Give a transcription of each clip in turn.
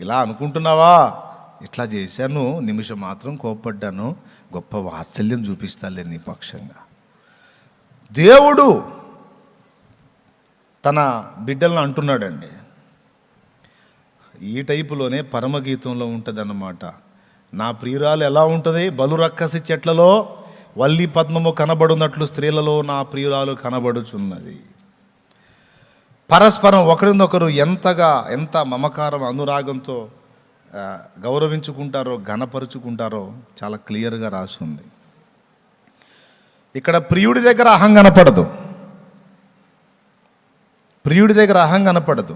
ఇలా అనుకుంటున్నావా, ఇట్లా చేశాను, నిమిషం మాత్రం కోప్పడ్డాను, గొప్ప వాత్సల్యం చూపిస్తాలే నీ పక్షంగా. దేవుడు తన బిడ్డలను అంటున్నాడండి. ఈ టైపులోనే పరమగీతంలో ఉంటుంది అన్నమాట. నా ప్రియురాలు ఎలా ఉంటుంది? బలురక్కసి చెట్లలో వల్లి పద్మము కనబడున్నట్లు స్త్రీలలో నా ప్రియురాలు కనబడుచున్నది. పరస్పరం ఒకరినొకరు ఎంత మమకారం అనురాగంతో గౌరవించుకుంటారో, ఘనపరుచుకుంటారో చాలా క్లియర్గా రాసింది. ఇక్కడ ప్రియుడి దగ్గర అహం కనపడదు, ప్రియుడి దగ్గర అహం కనపడదు,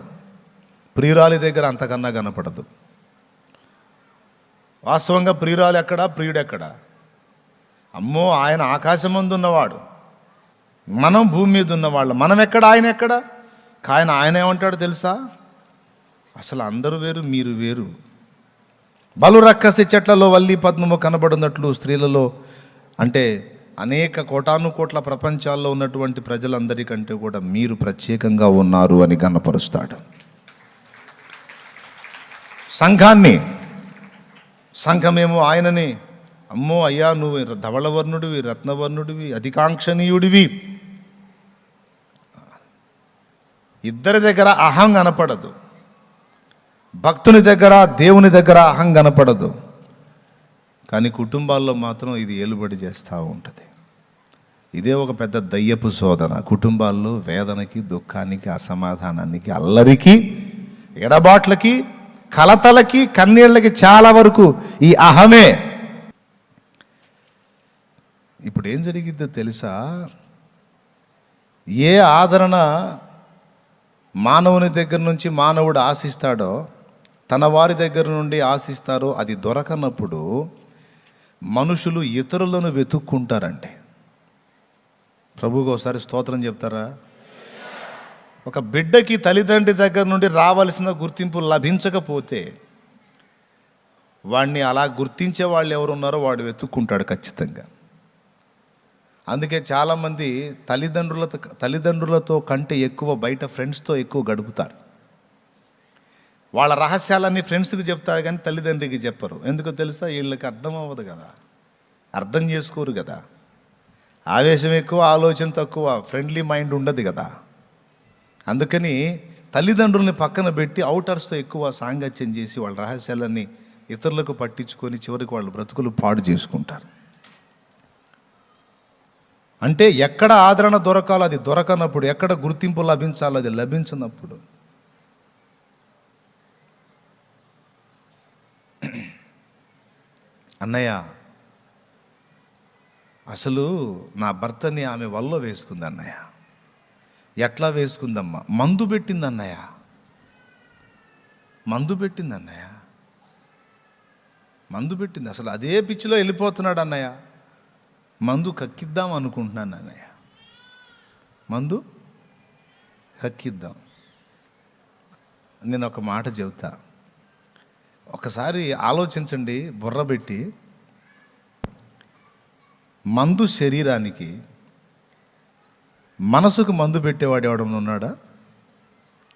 ప్రియురాలి దగ్గర అంతకన్నా కనపడదు. వాస్తవంగా ప్రియురాలు ఎక్కడా, ప్రియుడు ఎక్కడా? అమ్మో, ఆయన ఆకాశమందు ఉన్నవాడు, మనం భూమి మీద ఉన్నవాళ్ళు. మనం ఎక్కడ, ఆయన ఎక్కడ? ఆయన ఏమంటాడు తెలుసా? అసలు అందరూ వేరు, మీరు వేరు. బలురక్కసి చెట్లలో వల్లి పద్మము కనబడినట్లు స్త్రీలలో, అంటే అనేక కోటాను కోట్ల ప్రపంచాల్లో ఉన్నటువంటి ప్రజలందరికంటే కూడా మీరు ప్రత్యేకంగా ఉన్నారు అని కనపరుస్తాడు. సంఘమేమో ఆయనని, అమ్మో అయ్యా నువ్వు ధవళవర్ణుడివి, రత్నవర్ణుడివి, అధికాంక్షణీయుడివి. ఇద్దరి దగ్గర అహం కనపడదు. భక్తుని దగ్గర, దేవుని దగ్గర అహం కనపడదు. కానీ కుటుంబాల్లో మాత్రం ఇది ఏలుబడి చేస్తూ ఉంటుంది. ఇదే ఒక పెద్ద దయ్యపు శోధన. కుటుంబాల్లో వేదనకి, దుఃఖానికి, అసమాధానానికి, అల్లరికి, ఎడబాట్లకి, కలతలకి, కన్నీళ్ళకి చాలా వరకు ఈ అహమే. ఇప్పుడు ఏం జరిగిద్దో తెలుసా? ఏ ఆదరణ మానవుని దగ్గర నుంచి మానవుడు ఆశిస్తాడో, తన వారి దగ్గర నుండి ఆశిస్తారో, అది దొరకనప్పుడు మనుషులు ఇతరులను వెతుక్కుంటారండి. ప్రభువుకి ఒకసారి స్తోత్రం చెప్తారా? ఒక బిడ్డకి తల్లిదండ్రి దగ్గర నుండి రావాల్సిన గుర్తింపు లభించకపోతే వాడిని అలా గుర్తించే వాళ్ళు ఎవరున్నారో వాడు వెతుక్కుంటాడు ఖచ్చితంగా. అందుకే చాలామంది తల్లిదండ్రులతో కంటే ఎక్కువ బయట ఫ్రెండ్స్తో ఎక్కువ గడుపుతారు. వాళ్ళ రహస్యాలన్నీ ఫ్రెండ్స్కి చెప్తారు కానీ తల్లిదండ్రికి చెప్పరు. ఎందుకో తెలుసా? వీళ్ళకి అర్థం అవ్వదు కదా, అర్థం చేసుకోరు కదా. ఆవేశం ఎక్కువ, ఆలోచన తక్కువ, ఫ్రెండ్లీ మైండ్ ఉండదు కదా. అందుకని తల్లిదండ్రుల్ని పక్కన పెట్టి అవుటర్స్తో ఎక్కువ సాంగత్యం చేసి వాళ్ళ రహస్యాలన్నీ ఇతరులకు పట్టించుకొని చివరికి వాళ్ళు బ్రతుకులు పాడు చేసుకుంటారు. అంటే ఎక్కడ ఆదరణ దొరకాలో అది దొరకనప్పుడు, ఎక్కడ గుర్తింపు లభించాలో అది లభించినప్పుడు, అన్నయ్య అసలు నా భర్తని ఆమె వల్ల వేసుకుంది అన్నయ్య. ఎట్లా వేసుకుందమ్మా? మందు పెట్టింది అన్నయ్య, మందు పెట్టింది అన్నయ్య, మందు పెట్టింది. అసలు అదే పిచ్చిలో వెళ్ళిపోతున్నాడు అన్నయ్య. మందు కక్కిద్దాం అనుకుంటున్నాను అన్నయ్య, మందు కక్కిద్దాం. నేను ఒక మాట చెబుతా, ఒకసారి ఆలోచించండి బుర్ర పెట్టి. మందు శరీరానికి, మనసుకు మందు పెట్టేవాడు ఎవడన్నా ఉన్నాడా?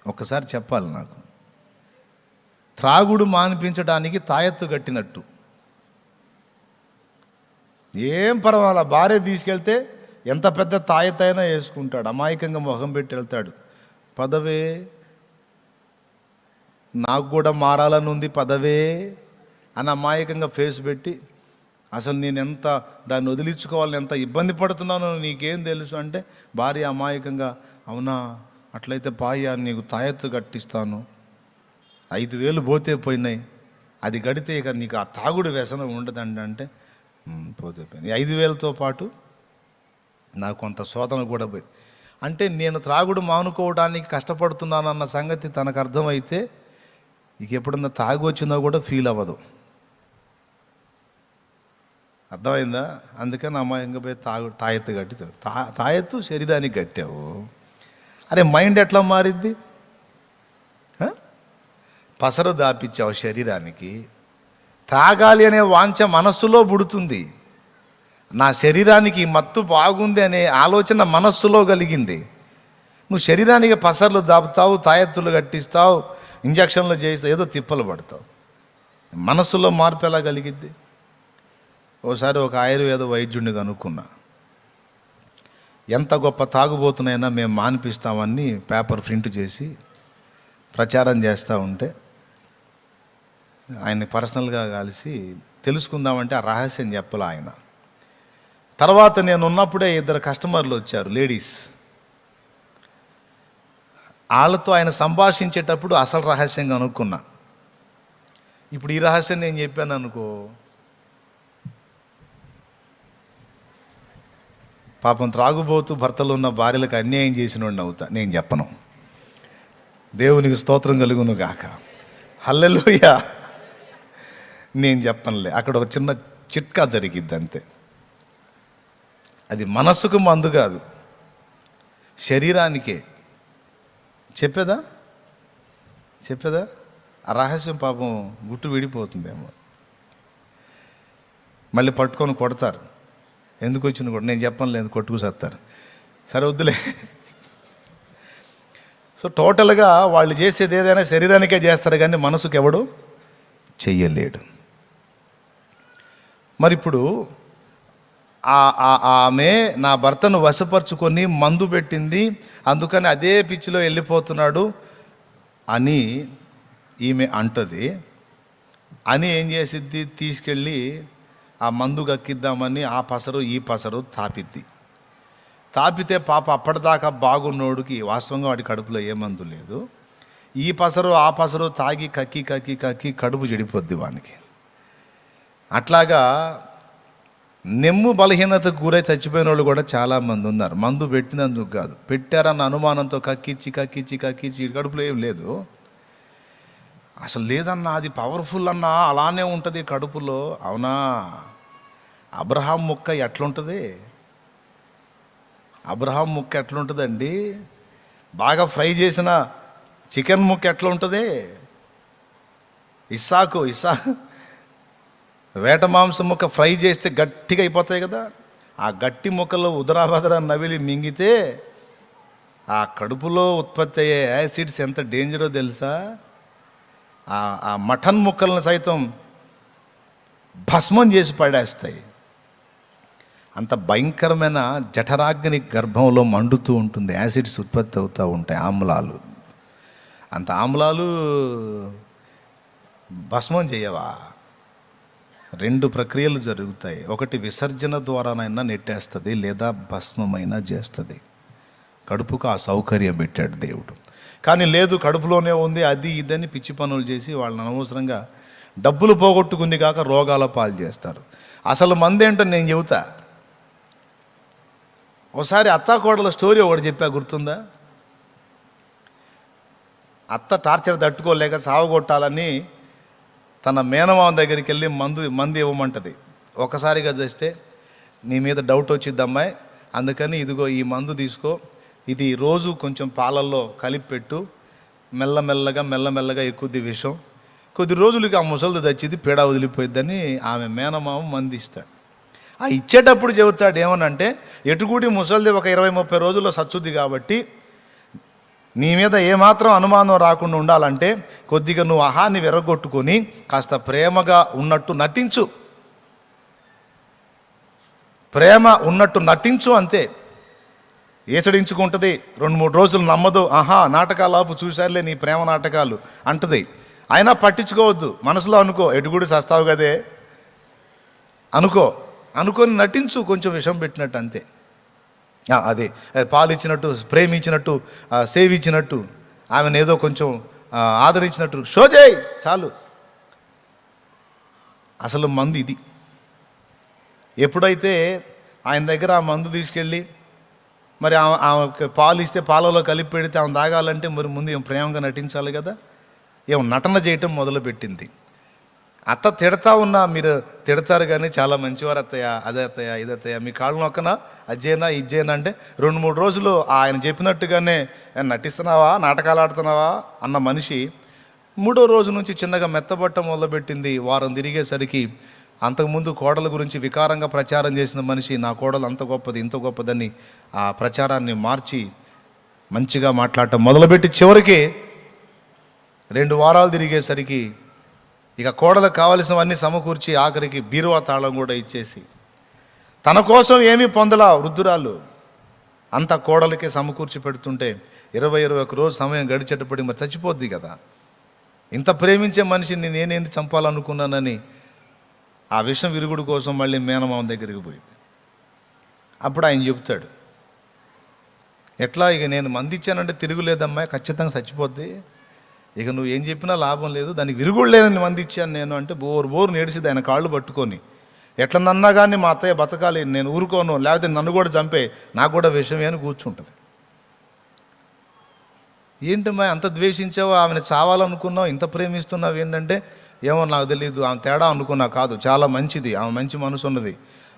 ఒక్కసారి చెప్పాలి నాకు. త్రాగుడు మానిపించడానికి తాయెత్తు కట్టినట్టు. ఏం పర్వాలా, భార్య తీసుకెళ్తే ఎంత పెద్ద తాయెత్తు అయినా వేసుకుంటాడు, అమాయకంగా మొహం పెట్టి వెళ్తాడు. పదవే, నాకు కూడా మారాలని ఉంది పదవే అని అమాయకంగా ఫేస్ పెట్టి, అసలు నేను ఎంత దాన్ని వదిలించుకోవాలని ఎంత ఇబ్బంది పడుతున్నానో నీకేం తెలుసు అంటే, భార్య అమాయకంగా, అవునా అట్లయితే పాయ నీకు తాయెత్తు కట్టిస్తాను, 5,000 పోతే పోయినాయి, అది గడితే ఇక నీకు ఆ తాగుడు వ్యసనం ఉండదండి అంటే, పోతే పోయింది. 5,000తో పాటు నాకు కొంత శోధన కూడా పోయింది. అంటే నేను త్రాగుడు మానుకోవడానికి కష్టపడుతున్నానన్న సంగతి తనకు అర్థమైతే ఇక ఎప్పుడన్నా తాగి వచ్చినా కూడా ఫీల్ అవ్వదు. అర్థమైందా? అందుకని అమ్మాయింగా పోయి తాయెత్తు కట్టి, తాయెత్తు శరీరానికి కట్టావు. అరే మైండ్ ఎట్లా మారిద్ది? పసరు దాపిచ్చావు శరీరానికి. తాగాలి అనే వాంఛ మనస్సులో పుడుతుంది. నా శరీరానికి మత్తు బాగుంది అనే ఆలోచన మనస్సులో కలిగింది. నువ్వు శరీరానికి పసర్లు దాపుతావు, తాయెత్తులు కట్టిస్తావు, ఇంజక్షన్లు చేసి ఏదో తిప్పలు పడతావు. మనసులో మార్పు ఎలా కలిగిద్ది? ఓసారి ఒక ఆయుర్వేద వైద్యుడిని కనుక్కున్నా. ఎంత గొప్ప తాగుబోతునైనా మేము మానిపిస్తామని పేపర్ ప్రింట్ చేసి ప్రచారం చేస్తూ ఉంటే ఆయన్ని పర్సనల్గా కలిసి తెలుసుకుందామంటే ఆ రహస్యం చెప్పలే ఆయన. తర్వాత నేను ఉన్నప్పుడే 2 కస్టమర్లు వచ్చారు, లేడీస్. వాళ్ళతో ఆయన సంభాషించేటప్పుడు అసలు రహస్యంగా అనుకున్నా. ఇప్పుడు ఈ రహస్యం నేను చెప్పాను అనుకో, పాపం త్రాగుబోతూ భర్తలు ఉన్న భార్యలకు అన్యాయం చేసినోడిని అవుతా. నేను చెప్పను. దేవునికి స్తోత్రం కలుగును గాక. హల్లెలూయా. నేను చెప్పనులే. అక్కడ ఒక చిన్న చిట్కా జరిగిద్ది అంతే. అది మనస్సుకు మందు కాదు, శరీరానికే. చెప్పేదా ఆ రహస్యం పాపం గుట్టు విడిపోతుందేమో. మళ్ళీ పట్టుకొని కొడతారు. ఎందుకు వచ్చింది కూడా నేను చెప్పనులేదు, కొట్టుకు సత్తారు. సరే వద్దులే. సో టోటల్గా వాళ్ళు చేసేది ఏదైనా శరీరానికే చేస్తారు కానీ మనసుకు ఎవడు చెయ్యలేడు. మరి ఇప్పుడు ఆమె నా భర్తను వశపరుచుకొని మందు పెట్టింది, అందుకని అదే పిచ్చిలో వెళ్ళిపోతున్నాడు అని ఈమె అంటది. అని ఏం చేసిద్ది, తీసుకెళ్ళి ఆ మందు గక్కిద్దామని ఆ పసరు ఈ పసరు తాపిద్ది. తాపితే పాప అప్పటిదాకా బాగున్నోడికి వాస్తవంగా వాడి కడుపులో ఏ మందు లేదు. ఈ పసరు ఆ పసరు తాగి కక్కి కక్కి కక్కి కడుపు చెడిపోద్ది వానికి. అట్లాగా నెమ్ము బలహీనతకు గురై చచ్చిపోయిన వాళ్ళు కూడా చాలామంది ఉన్నారు. మందు పెట్టినందుకు కాదు, పెట్టారన్న అనుమానంతో కక్కిచ్చి కక్కిచ్చి కక్కిచ్చి కడుపులో ఏం లేదు. అసలు లేదన్నా, అది పవర్ఫుల్ అన్నా, అలానే ఉంటుంది కడుపులో. అవునా? అబ్రహాం ముక్క ఎట్లుంటుంది? అబ్రహాం ముక్క ఎట్లుంటుందండి? బాగా ఫ్రై చేసిన చికెన్ ముక్క ఎట్లుంటుంది? ఇస్సాకు వేట మాంసం ముక్క ఫ్రై చేస్తే గట్టిగా అయిపోతాయి కదా. ఆ గట్టి ముక్కలో ఉదరాబదర నవిలి మింగితే ఆ కడుపులో ఉత్పత్తి అయ్యే యాసిడ్స్ ఎంత డేంజరో తెలుసా? ఆ మటన్ ముక్కలను సైతం భస్మం చేసి పడేస్తాయి. అంత భయంకరమైన జఠరాగ్ని గర్భంలో మండుతూ ఉంటుంది. యాసిడ్స్ ఉత్పత్తి అవుతూ ఉంటాయి, ఆమ్లాలు. అంత ఆమ్లాలు భస్మం చేయవా? 2 ప్రక్రియలు జరుగుతాయి. ఒకటి విసర్జన ద్వారానైనా నెట్టేస్తుంది, లేదా భస్మమైనా చేస్తుంది. కడుపుకు ఆ సౌకర్యం పెట్టాడు దేవుడు. కానీ లేదు, కడుపులోనే ఉంది, అది ఇదని పిచ్చి పనులు చేసి వాళ్ళని అనవసరంగా డబ్బులు పోగొట్టుకుంది కాక రోగాల పాలు చేస్తారు. అసలు మందేంటో నేను చెబుతా. ఒకసారి అత్తాకోడల స్టోరీ ఒకటి చెప్పా, గుర్తుందా? అత్త టార్చర్ తట్టుకోలేక సావగొట్టాలని తన మేనమామ దగ్గరికి వెళ్ళి మందు ఇవ్వమంటది. ఒకసారిగా చేస్తే నీ మీద డౌట్ వచ్చిద్ది అమ్మాయి, అందుకని ఇదిగో ఈ మందు తీసుకో, ఇది రోజు కొంచెం పాలల్లో కలిపి పెట్టు, మెల్లమెల్లగా ఎక్కుద్ది విషం, కొద్ది రోజులకి ఆ ముసలిది తెచ్చిది, పీడ వదిలిపోయిద్దని ఆమె మేనమామ మంది ఇస్తాడు. ఆ ఇచ్చేటప్పుడు చెబుతాడు ఏమనంటే, ఎటుకూడి ముసలిది ఒక 20-30 రోజుల్లో సచ్చుద్ది కాబట్టి నీ మీద ఏమాత్రం అనుమానం రాకుండా ఉండాలంటే కొద్దిగా నువ్వు ఆహాన్ని విరగొట్టుకొని కాస్త ప్రేమగా ఉన్నట్టు నటించు, ప్రేమ ఉన్నట్టు నటించు, అంతే. ఏసడించుకుంటుంది. 2-3 రోజులు నమ్మదు. నాటకాలు ఆపు, చూశారులే నీ ప్రేమ నాటకాలు అంటది. అయినా పట్టించుకోవద్దు, మనసులో అనుకో, ఎటుగుడి సస్తావు కదే అనుకొని నటించు, కొంచెం విషం పెట్టినట్టు అంతే. అదే పాలిచ్చినట్టు, ప్రేమించినట్టు, సేవించినట్టు, ఆమెను ఏదో కొంచెం ఆదరించినట్టు షో చేయి, చాలు. అసలు మందు ఇది. ఎప్పుడైతే ఆయన దగ్గర ఆ మందు తీసుకెళ్ళి మరి ఆమె పాలు ఇస్తే పాలలో కలిపి పెడితే ఆమె తాగాలంటే మరి ముందు ఏం ప్రేమగా నటించాలి కదా. ఏం నటన చేయటం మొదలుపెట్టింది. అత్త తిడతా ఉన్నా, మీరు తిడతారు కానీ చాలా మంచివారు అత్తయ్య, అదే అత్తయ్య ఇది అత్తయ్య, మీ కాళ్ళు నొక్కనా, అజ్జేనా ఇజ్జేనా అంటే 2-3 రోజులు ఆయన చెప్పినట్టుగానే నటిస్తున్నావా, నాటకాలు ఆడుతున్నావా అన్న మనిషి 3వ రోజు నుంచి చిన్నగా మెత్తబట్ట మొదలుపెట్టింది. వారం తిరిగేసరికి అంతకుముందు కోడల గురించి వికారంగా ప్రచారం చేసిన మనిషి, నా కోడలు అంత గొప్పది ఇంత గొప్పదని ఆ ప్రచారాన్ని మార్చి మంచిగా మాట్లాడటం మొదలుపెట్టి చివరికి 2 వారాలు తిరిగేసరికి ఇక కోడలకు కావలసినవన్నీ సమకూర్చి ఆఖరికి బీరువా తాళం కూడా ఇచ్చేసి తన కోసం ఏమీ పొందలా వృద్ధురాలు, అంత కోడలకే సమకూర్చి పెడుతుంటే 21 రోజు సమయం గడిచేటప్పటికి మరి చచ్చిపోద్ది కదా. ఇంత ప్రేమించే మనిషిని నేనేంది చంపాలనుకున్నానని ఆ విషం విరుగుడు కోసం మళ్ళీ మేనమామ దగ్గరికి పోయింది. అప్పుడు ఆయన చెప్తాడు, ఎట్లా ఇక నేను మందిచ్చానంటే తిరుగులేదమ్మా, ఖచ్చితంగా చచ్చిపోద్ది, ఇక నువ్వు ఏం చెప్పినా లాభం లేదు, దానికి విరుగుడు లేనని మందిచ్చాను నేను అంటే బోరు నేడిసిద్ది ఆయన కాళ్ళు పట్టుకొని. ఎట్లనన్నా కానీ మా అత్తయ్య బతకాలి, నేను ఊరుకోను, లేకపోతే నన్ను కూడా చంపే, నాకు కూడా విషమే అని కూర్చుంటుంది. ఏంటమ్మా అంత ద్వేషించావు, ఆమెను చావాలనుకున్నావు, ఇంత ప్రేమిస్తున్నావు ఏంటంటే, ఏమో నాకు తెలియదు, ఆమె తేడా అనుకున్నా, కాదు చాలా మంచిది, ఆమె మంచి మనసు ఉన్నది,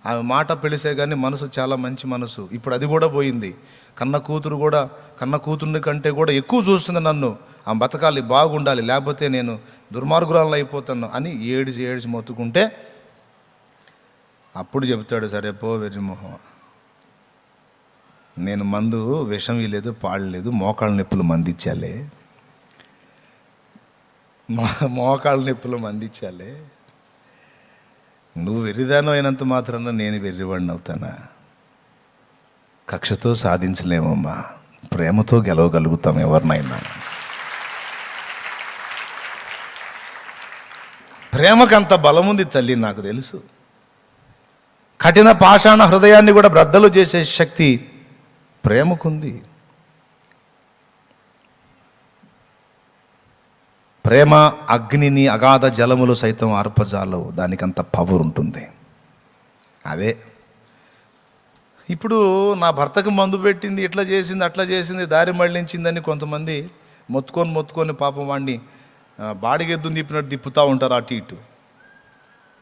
ఆమె మాట పెಳಿసే కానీ మనసు చాలా మంచి మనసు, ఇప్పుడు అది కూడా పోయింది, కన్న కూతుర్ని కంటే కూడా ఎక్కువ చూస్తుంది నన్ను, ఆమె బతకాలి, బాగుండాలి, లేకపోతే నేను దుర్మార్గురాలను అయిపోతాను అని ఏడిచి మొత్తుకుంటే అప్పుడు చెబుతాడు, సరే పో వెర్రిమొహం, నేను మందు విషం లేదు పాడలేదు, మోకాళ్ళ నొప్పులు మందిచ్చాలే, మోకాళ్ళ నొప్పులు మందిచ్చాలే, నువ్వు వెర్రిదానం అయినంత మాత్రాన నేను వెర్రివాడిని అవుతానా? కక్షతో సాధించలేమమ్మా, ప్రేమతో గెలవగలుగుతాం ఎవరినైనా. ప్రేమకంత బలముంది తల్లి, నాకు తెలుసు. కఠిన పాషాణ హృదయాన్ని కూడా బ్రద్దలు చేసే శక్తి ప్రేమకుంది. ప్రేమ అగ్నిని అగాధ జలములు సైతం ఆర్పజాలవు, దానికంత పవర్ ఉంటుంది. అదే ఇప్పుడు నా భర్తకు మందు పెట్టింది, ఇట్లా చేసింది, అట్లా చేసింది, దారి మళ్ళించిందని కొంతమంది మొత్తుకొని పాపం వాడిని బాడిగెద్దుని తిప్పినట్టు తిప్పుతూ ఉంటారు అటు ఇటు.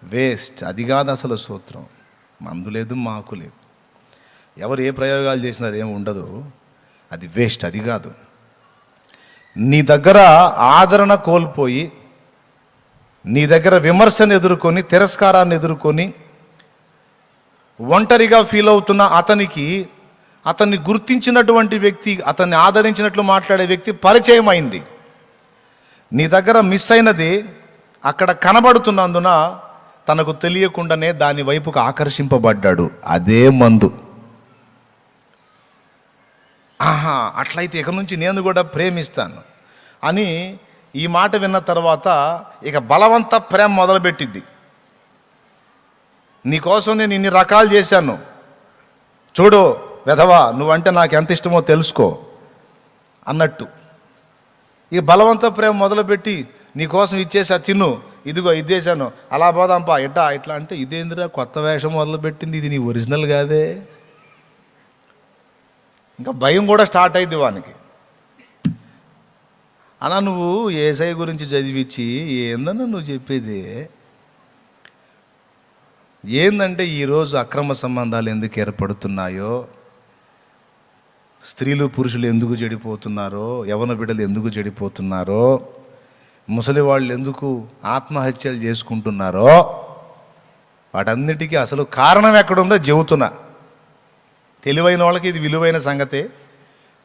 వేస్ట్. అది కాదు అసలు సూత్రం. మందు లేదు, మాకు లేదు, ఎవరు ఏ ప్రయోగాలు చేసినా అదేమి ఉండదు, అది వేస్ట్. అది కాదు. నీ దగ్గర ఆదరణ కోల్పోయి, నీ దగ్గర విమర్శను ఎదుర్కొని, తిరస్కారాన్ని ఎదుర్కొని ఒంటరిగా ఫీల్ అవుతున్న అతన్ని గుర్తించినటువంటి వ్యక్తి, అతన్ని ఆదరించినట్లు మాట్లాడే వ్యక్తి పరిచయం అయింది. నీ దగ్గర మిస్ అయినది అక్కడ కనబడుతున్నందున తనకు తెలియకుండానే దాని వైపుకు ఆకర్షింపబడ్డాడు. అదే మందు. అట్లయితే ఇక నుంచి నేను కూడా ప్రేమిస్తాను అని ఈ మాట విన్న తర్వాత ఇక బలవంత ప్రేమ మొదలుపెట్టిద్ది. నీకోసం నేను ఇన్ని రకాలు చేశాను, చూడు వెధవా, నువ్వంటే నాకు ఎంత ఇష్టమో తెలుసుకో అన్నట్టు ఇక బలవంత ప్రేమ మొదలుపెట్టి, నీకోసం ఇచ్చేసా తిను, ఇదిగో ఇదేశాను, అలా పోదాంపా, ఇట్లా అంటే ఇదేందిరా కొత్త వేషం మొదలుపెట్టింది, ఇది నీ ఒరిజినల్ కాదే. ఇంకా భయం కూడా స్టార్ట్ అయింది వానికి. అలా నువ్వు యేసయ్య గురించి చదివించి ఏందన్నా నువ్వు చెప్పేది? ఏందంటే ఈరోజు అక్రమ సంబంధాలు ఎందుకు ఏర్పడుతున్నాయో, స్త్రీలు పురుషులు ఎందుకు చెడిపోతున్నారో, యవ్వన బిడ్డలు ఎందుకు చెడిపోతున్నారో, ముసలి వాళ్ళు ఎందుకు ఆత్మహత్యలు చేసుకుంటున్నారో, వాటన్నిటికీ అసలు కారణం ఎక్కడుందో చెబుతున్నా. తెలివైన వాళ్ళకి ఇది విలువైన సంగతే,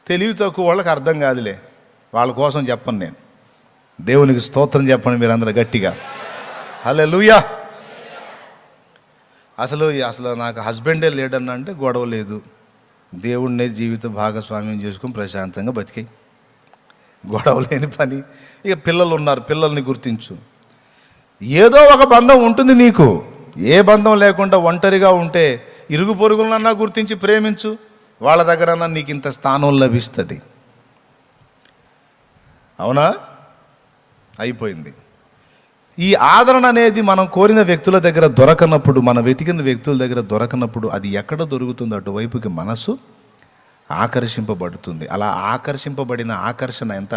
తెలివి తక్కువ వాళ్ళకి అర్థం కాదులే, వాళ్ళ కోసం చెప్పను నేను. దేవునికి స్తోత్రం చెప్పండి మీరందరూ గట్టిగా. హల్లెలూయా. అసలు నాకు హస్బెండే లేడన్నా అంటే గొడవ లేదు, దేవుడినే జీవిత భాగస్వామ్యం చేసుకుని ప్రశాంతంగా బతికాయి, గొడవ లేని పని. ఇక పిల్లలు ఉన్నారు, పిల్లల్ని గుర్తించు. ఏదో ఒక బంధం ఉంటుంది నీకు. ఏ బంధం లేకుండా ఒంటరిగా ఉంటే ఇరుగు పొరుగులన్నా గుర్తించి ప్రేమించు, వాళ్ళ దగ్గరన్నా నీకు ఇంత స్థానం లభిస్తుంది. అవునా? అయిపోయింది. ఈ ఆదరణ అనేది మనం కోరిన వ్యక్తుల దగ్గర దొరకనప్పుడు, మన వెతికిన వ్యక్తుల దగ్గర దొరకనప్పుడు అది ఎక్కడ దొరుకుతుందో అటువైపుకి మనసు ఆకర్షింపబడుతుంది. అలా ఆకర్షింపబడిన ఆకర్షణ ఎంత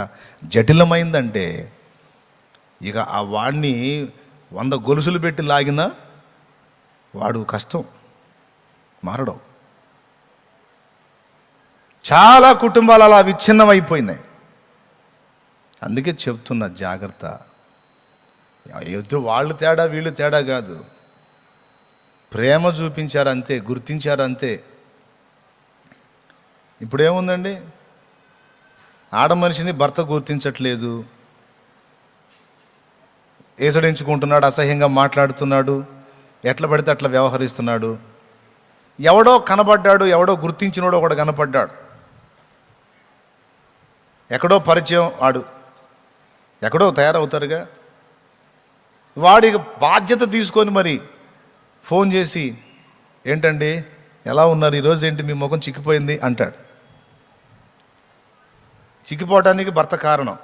జటిలమైందంటే ఇక ఆ వాడిని 100 గొలుసులు పెట్టి లాగినా వాడు కష్టం మారడం. చాలా కుటుంబాలు అలా విచ్ఛిన్నమైపోయినాయి. అందుకే చెప్తున్నా జాగ్రత్త. ఎదు వాళ్ళు తేడా వీళ్ళు తేడా కాదు, ప్రేమ చూపించారంతే, గుర్తించారంతే. ఇప్పుడేముందండి, ఆడ మనిషిని భర్త గుర్తించట్లేదు, ఏసడించుకుంటున్నాడు, అసహ్యంగా మాట్లాడుతున్నాడు, ఎట్లా పడితే అట్లా వ్యవహరిస్తున్నాడు. ఎవడో కనబడ్డాడు, ఎవడో గుర్తించినోడు ఒకడు కనపడ్డాడు, ఎక్కడో పరిచయం, వాడు ఎక్కడో తయారవుతారుగా. వాడికి బాధ్యత తీసుకొని మరి ఫోన్ చేసి, ఏంటండి ఎలా ఉన్నారు, ఈరోజు ఏంటి మీ ముఖం చిక్కిపోయింది అంటాడు. చిక్కిపోవటానికి భర్త కారణం,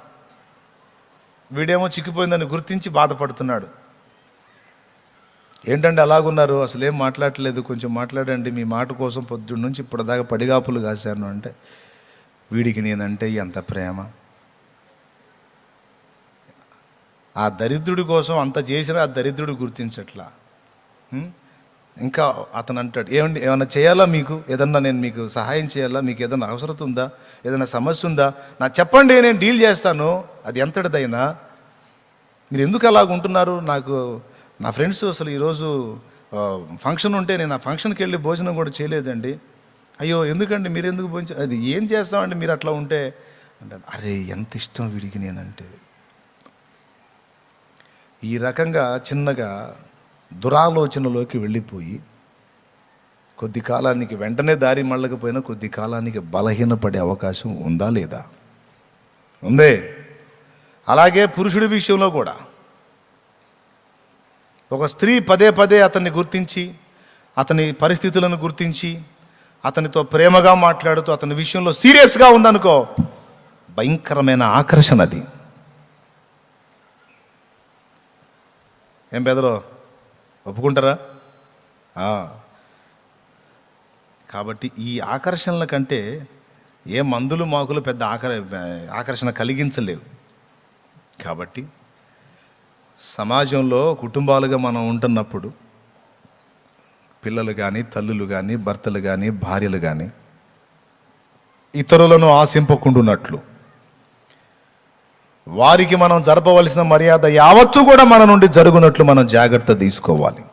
వీడేమో చిక్కిపోయిందని గుర్తించి బాధపడుతున్నాడు. ఏంటంటే అలాగున్నారు, అసలు ఏం మాట్లాడలేదు, కొంచెం మాట్లాడండి, మీ మాట కోసం పొద్దున్న నుంచి ఇప్పటిదాకా పడిగాపులు కాశాను అంటే, వీడికి నేనంటే ఎంత ప్రేమ. ఆ దరిద్రుడి కోసం అంత చేసినా ఆ దరిద్రుడు గుర్తించట్లా. ఇంకా అతను అంటాడు, ఏమన్నా చేయాలా, మీకు ఏదన్నా నేను మీకు సహాయం చేయాలా, మీకు ఏదైనా అవసరం ఉందా, ఏదైనా సమస్య ఉందా, నాకు చెప్పండి, నేను డీల్ చేస్తాను, అది ఎంతటిదైనా. మీరు ఎందుకు అలాగ ఉంటున్నారు, నాకు నా ఫ్రెండ్స్ అసలు ఈరోజు ఫంక్షన్ ఉంటే నేను ఆ ఫంక్షన్కి వెళ్ళి భోజనం కూడా చేయలేదండి. అయ్యో ఎందుకండి, మీరు ఎందుకు భోజనం, అది ఏం చేస్తామండి మీరు అట్లా ఉంటే అంటాడు. అరే ఎంత ఇష్టం వీడికి నేనంటే. ఈ రకంగా చిన్నగా దురాలోచనలోకి వెళ్ళిపోయి కొద్ది కాలానికి, వెంటనే దారి మళ్ళకపోయినా కొద్ది కాలానికి బలహీనపడే అవకాశం ఉందా లేదా? ఉందే. అలాగే పురుషుడి విషయంలో కూడా ఒక స్త్రీ పదే పదే అతన్ని గుర్తించి, అతని పరిస్థితులను గుర్తించి, అతనితో ప్రేమగా మాట్లాడుతూ అతని విషయంలో సీరియస్గా ఉందనుకో, భయంకరమైన ఆకర్షణ అది. ఏం బెదరో, ఒప్పుకుంటారా? కాబట్టి ఈ ఆకర్షణల కంటే ఏ మందులు మాకులు పెద్ద ఆకర్షణ కలిగించలేవు. కాబట్టి సమాజంలో కుటుంబాలుగా మనం ఉంటున్నప్పుడు పిల్లలు కానీ, తల్లులు కానీ, భర్తలు కానీ, భార్యలు కానీ ఇతరులను ఆశింపకుండునట్లు వారికి మనం జరపవలసిన మర్యాద యావత్తు కూడా మన నుండి జరుగునట్లు మనం జాగ్రత్త తీసుకోవాలి.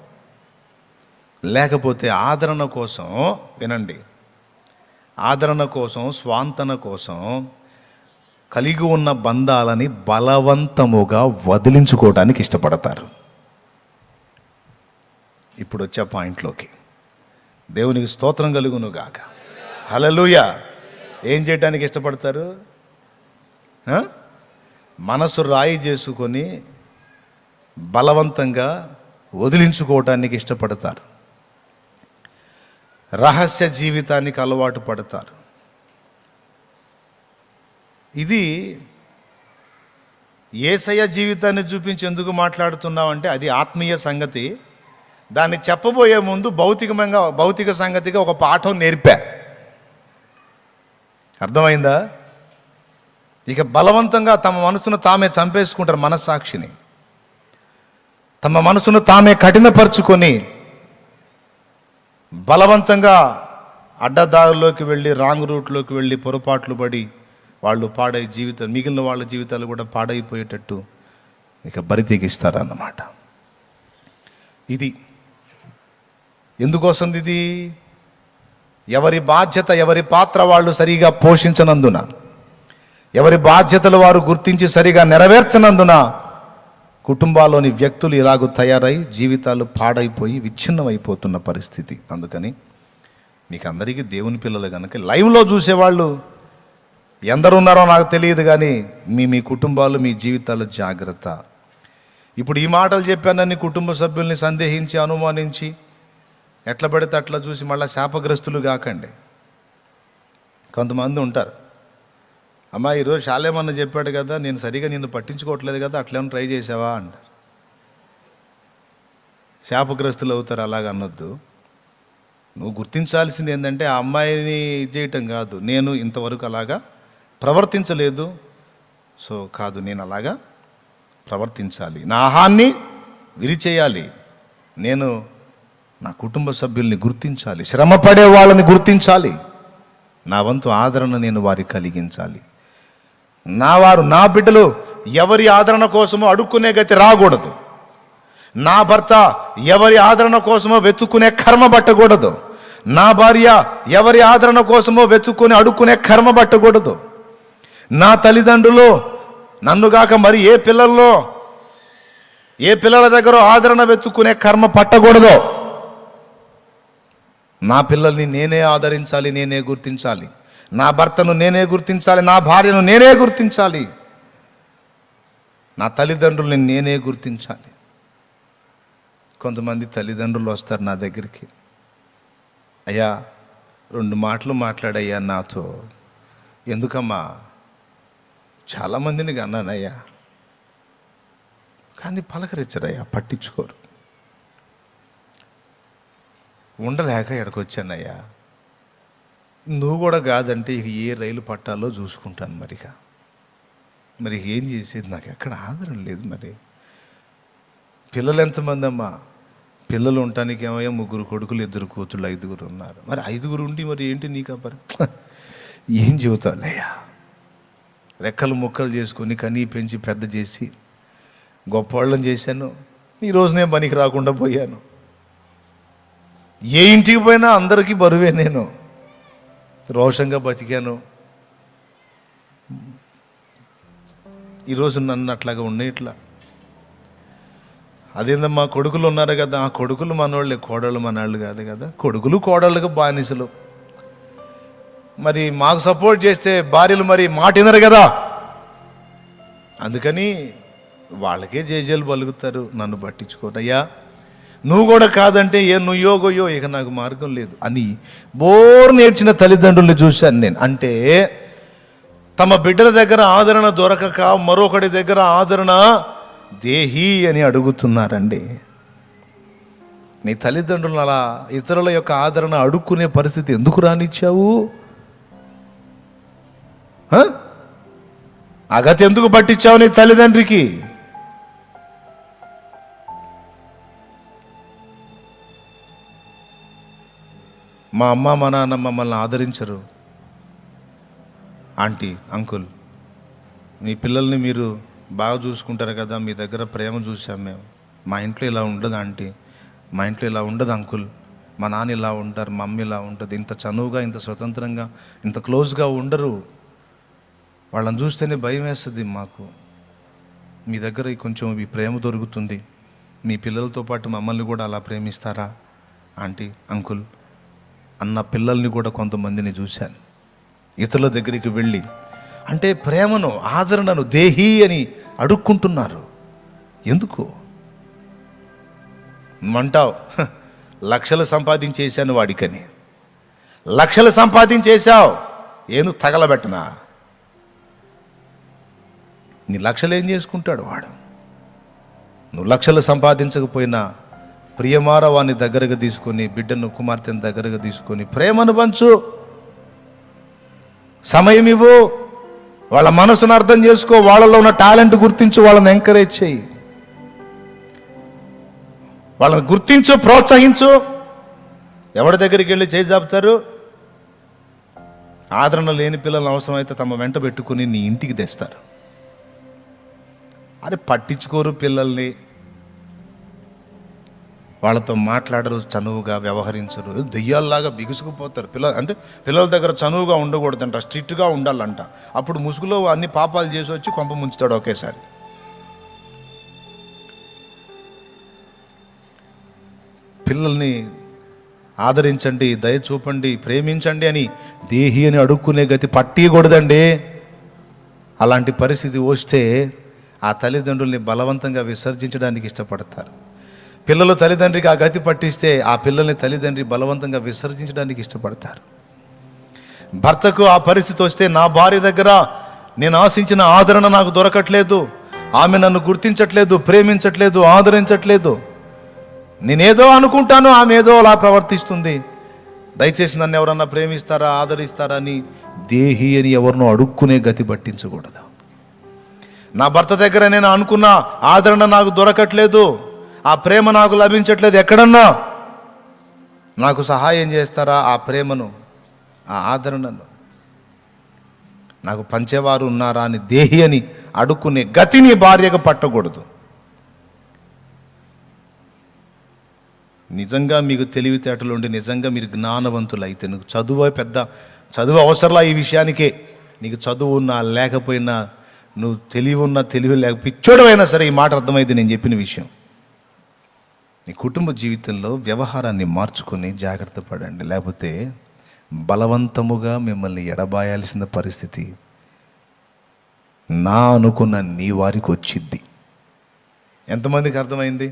లేకపోతే ఆదరణ కోసం, వినండి, ఆదరణ కోసం, స్వాంతన కోసం కలిగి ఉన్న బంధాలని బలవంతముగా వదిలించుకోవడానికి ఇష్టపడతారు. ఇప్పుడు వచ్చే పాయింట్లోకి, దేవునికి స్తోత్రం కలుగును గాక, హల్లెలూయా. ఏం చేయడానికి ఇష్టపడతారు? మనసు రాయి చేసుకొని బలవంతంగా వదిలించుకోవటానికి ఇష్టపడతారు. రహస్య జీవితానికి అలవాటు పడతారు. ఇది యేసయ్య జీవితాన్ని చూపించి ఎందుకు మాట్లాడుతున్నామంటే అది ఆత్మీయ సంగతి. దాన్ని చెప్పబోయే ముందు భౌతిక సంగతిగా ఒక పాఠం నేర్పా. అర్థమైందా? ఇక బలవంతంగా తమ మనసును తామే చంపేసుకుంటారు, మనస్సాక్షిని తమ మనసును తామే కఠినపరుచుకొని బలవంతంగా అడ్డదారుల్లోకి వెళ్ళి, రాంగ్ రూట్లోకి వెళ్ళి పొరపాట్లు పడి వాళ్ళు పాడై జీవితాలు, మిగిలిన వాళ్ళ జీవితాలు కూడా పాడైపోయేటట్టు ఇక బరి తెగిస్తారన్నమాట. ఇది ఎందుకు వస్తుంది? ఇది ఎవరి బాధ్యత, ఎవరి పాత్ర వాళ్ళు సరిగా పోషించనందున, ఎవరి బాధ్యతలు వారు గుర్తించి సరిగా నెరవేర్చనందున కుటుంబాల్లోని వ్యక్తులు ఇలాగూ తయారై జీవితాలు పాడైపోయి విచ్ఛిన్నమైపోతున్న పరిస్థితి. అందుకని మీకు అందరికీ దేవుని పిల్లలు కనుక లైవ్లో చూసేవాళ్ళు ఎందరున్నారో నాకు తెలియదు, కానీ మీ కుటుంబాలు, మీ జీవితాలు జాగ్రత్త. ఇప్పుడు ఈ మాటలు చెప్పానని కుటుంబ సభ్యుల్ని సందేహించి, అనుమానించి, ఎట్లా పడితే అట్లా చూసి మళ్ళీ శాపగ్రస్తులు కాకండి. కొంతమంది ఉంటారు, అమ్మా ఈరోజు శాలేమన్న చెప్పాడు కదా, నేను సరిగా నిన్ను పట్టించుకోవట్లేదు కదా, అట్లేమన్నా ట్రై చేసావా అంటారు. శాపగ్రస్తులు అవుతారు. అలాగ అనొద్దు. నువ్వు గుర్తించాల్సింది ఏంటంటే ఆ అమ్మాయిని చేయటం కాదు, నేను ఇంతవరకు అలాగా ప్రవర్తించలేదు, సో కాదు, నేను అలాగా ప్రవర్తించాలి, నా ఆహాన్ని విరిచేయాలి, నేను నా కుటుంబ సభ్యుల్ని గుర్తించాలి, శ్రమపడే వాళ్ళని గుర్తించాలి, నా వంతు ఆదరణ నేను వారికి కలిగించాలి. నా బిడ్డలు ఎవరి ఆదరణ కోసమో అడుక్కునే గతి రాకూడదు. నా భర్త ఎవరి ఆదరణ కోసమో వెతుక్కునే కర్మ పట్టకూడదు. నా భార్య ఎవరి ఆదరణ కోసమో వెతుక్కుని అడుక్కునే కర్మ పట్టకూడదు. నా తల్లిదండ్రులు, నన్నుగాక మరి ఏ పిల్లల్లో ఏ పిల్లల దగ్గర ఆదరణ వెతుక్కునే కర్మ పట్టకూడదో. నా పిల్లల్ని నేనే ఆదరించాలి, నేనే గుర్తించాలి. నా భర్తను నేనే గుర్తించాలి, నా భార్యను నేనే గుర్తించాలి, నా తల్లిదండ్రుల్ని నేనే గుర్తించాలి. కొంతమంది తల్లిదండ్రులు వస్తారు నా దగ్గరికి, అయ్యా 2 మాటలు మాట్లాడయ్యా నాతో. ఎందుకమ్మా? చాలామందిని అన్నానయ్యా, కానీ పలకరించరయ్యా, పట్టించుకోరు. ఉండలేక ఇక్కడికి వచ్చానయ్యా. నువ్వు కూడా కాదంటే ఇక ఏ రైలు పట్టాలో చూసుకుంటాను. మరి ఏం చేసేది? నాకు ఎక్కడ ఆదరణ లేదు. మరి పిల్లలు ఎంతమంది అమ్మా? పిల్లలు ఉండటానికి ఏమయ్యా 3 కొడుకులు 2 కూతుళ్ళు 5 ఉన్నారు. మరి 5 ఉండి మరి ఏంటి నీకు పరి? ఏం చెబుతావులేయ్యా? రెక్కలు ముక్కలు చేసుకొని కనీ పెంచి పెద్ద చేసి గొప్పవాళ్ళని చేశాను. ఈరోజు నేను పనికి రాకుండా పోయాను. ఏ ఇంటికి పోయినా అందరికీ బరువే. నేను రోషంగా బతికాను. ఈరోజు నన్ను అట్లాగా ఉండేట్లా. అదేందమ్మా, కొడుకులు ఉన్నారు కదా, ఆ కొడుకులు మనోళ్ళే, కోడళ్ళు మనవాళ్ళు కాదు కదా. కొడుకులు కోడళ్ళకు బానిసలు. మరి మాకు సపోర్ట్ చేస్తే భార్యలు మరి మాట వినరు కదా. అందుకని వాళ్ళకే జేజేలు పలుకుతారు, నన్ను పట్టించుకోరు. అయ్యా నువ్వు కూడా కాదంటే నువ్వో గొయ్యో ఇక నాకు మార్గం లేదు అని బోర్ నేర్చిన తల్లిదండ్రుల్ని చూశాను నేను. అంటే తమ బిడ్డల దగ్గర ఆదరణ దొరకక మరొకటి దగ్గర ఆదరణ దేహి అని అడుగుతున్నారండి. నీ తల్లిదండ్రులను అలా ఇతరుల యొక్క ఆదరణ అడుక్కునే పరిస్థితి ఎందుకు రానిచ్చావు? ఆ గతి ఎందుకు పట్టించావు నీ తల్లిదండ్రికి? మా అమ్మ మా నాన్న మమ్మల్ని ఆదరించరు. ఆంటీ, అంకుల్, మీ పిల్లల్ని మీరు బాగా చూసుకుంటారు కదా, మీ దగ్గర ప్రేమ చూసాం మేము. మా ఇంట్లో ఇలా ఉండదు ఆంటీ, మా ఇంట్లో ఇలా ఉండదు అంకుల్, మా నాన్న ఇలా ఉంటారు, మా అమ్మ ఇలా ఉంటుంది. ఇంత చనువుగా, ఇంత స్వతంత్రంగా, ఇంత క్లోజ్గా ఉండరు. వాళ్ళని చూస్తేనే భయం వేస్తుంది మాకు. మీ దగ్గర కొంచెం ఈ ప్రేమ దొరుకుతుంది. మీ పిల్లలతో పాటు మమ్మల్ని కూడా అలా ప్రేమిస్తారా ఆంటీ, అంకుల్ అన్న పిల్లల్ని కూడా కొంతమందిని చూశాను. ఇతరుల దగ్గరికి వెళ్ళి అంటే ప్రేమను, ఆదరణను దేహి అని అడుక్కుంటున్నారు. ఎందుకు అంటావు? లక్షలు సంపాదించేశాను వాడికని. లక్షలు సంపాదించేశావు, ఏను తగలబెట్టనా? నీ లక్షలు ఏం చేసుకుంటాడు వాడు? నువ్వు లక్షలు సంపాదించకపోయినా ప్రియమార వాని దగ్గరగా తీసుకొని, బిడ్డను కుమార్తెను దగ్గరగా తీసుకొని ప్రేమను పంచు, సమయం ఇవ్వు, వాళ్ళ మనసును అర్థం చేసుకో, వాళ్ళలో ఉన్న టాలెంట్ గుర్తించు, వాళ్ళని ఎంకరేజ్ చేయి, వాళ్ళని గుర్తించు, ప్రోత్సహించు. ఎవరి దగ్గరికి వెళ్ళి చేయి జాపుతారు? ఆదరణ లేని పిల్లలు అవసరమైతే తమ వెంట పెట్టుకుని నీ ఇంటికి తెస్తారు. అరే పట్టించుకోరు పిల్లల్ని, వాళ్ళతో మాట్లాడరు, చనువుగా వ్యవహరించరు, దెయ్యాల్లాగా బిగుసుకుపోతారు. పిల్లల దగ్గర చనువుగా ఉండకూడదంట, స్ట్రిక్ట్గా ఉండాలంట. అప్పుడు ముసుగులో అన్ని పాపాలు చేసి వచ్చి కొంప ముంచుతాడు ఒకేసారి. పిల్లల్ని ఆదరించండి, దయ చూపండి, ప్రేమించండి అని దేహి అని అడుక్కునే గతి పట్టకూడదండి. అలాంటి పరిస్థితి వస్తే ఆ తల్లిదండ్రుల్ని బలవంతంగా విసర్జించడానికి ఇష్టపడతారు. పిల్లలు తల్లిదండ్రికి ఆ గతి పట్టిస్తే ఆ పిల్లల్ని తల్లిదండ్రి బలవంతంగా విసర్జించడానికి ఇష్టపడతారు. భర్తకు ఆ పరిస్థితి వస్తే, నా భార్య దగ్గర నేను ఆశించిన ఆదరణ నాకు దొరకట్లేదు, ఆమె నన్ను గుర్తించట్లేదు, ప్రేమించట్లేదు, ఆదరించట్లేదు, నేనేదో అనుకుంటాను, ఆమె ఏదో అలా ప్రవర్తిస్తుంది, దయచేసి నన్ను ఎవరన్నా ప్రేమిస్తారా, ఆదరిస్తారా అని దేహి అని ఎవరినో అడుక్కునే గతి పట్టించకూడదు. నా భర్త దగ్గర నేను అనుకున్న ఆదరణ నాకు దొరకట్లేదు, ఆ ప్రేమ నాకు లభించట్లేదు, ఎక్కడన్నా నాకు సహాయం చేస్తారా? ఆ ప్రేమను, ఆ ఆదరణను నాకు పంచేవారు ఉన్నారా అని దేహి అని అడుక్కునే గతిని భార్యగా పట్టకూడదు. నిజంగా మీకు తెలివితేటలు ఉండి, నిజంగా మీరు జ్ఞానవంతులు అయితే, నీకు చదువు అవసరంలా ఈ విషయానికే, నీకు చదువు ఉన్నా లేకపోయినా నువ్వు తెలివి ఉన్నా తెలివి లేక పిచ్చోడమైనా సరే ఈ మాట అర్థమైంది నేను చెప్పిన విషయం. నీ కుటుంబ జీవితంలో వ్యవహారాన్ని మార్చుకొని జాగ్రత్త పడండి, లేకపోతే బలవంతముగా మిమ్మల్ని ఎడబాయాల్సిన పరిస్థితి నా అనుకున్న నీ వారికి వచ్చిద్ది. ఎంతమందికి అర్థమైంది?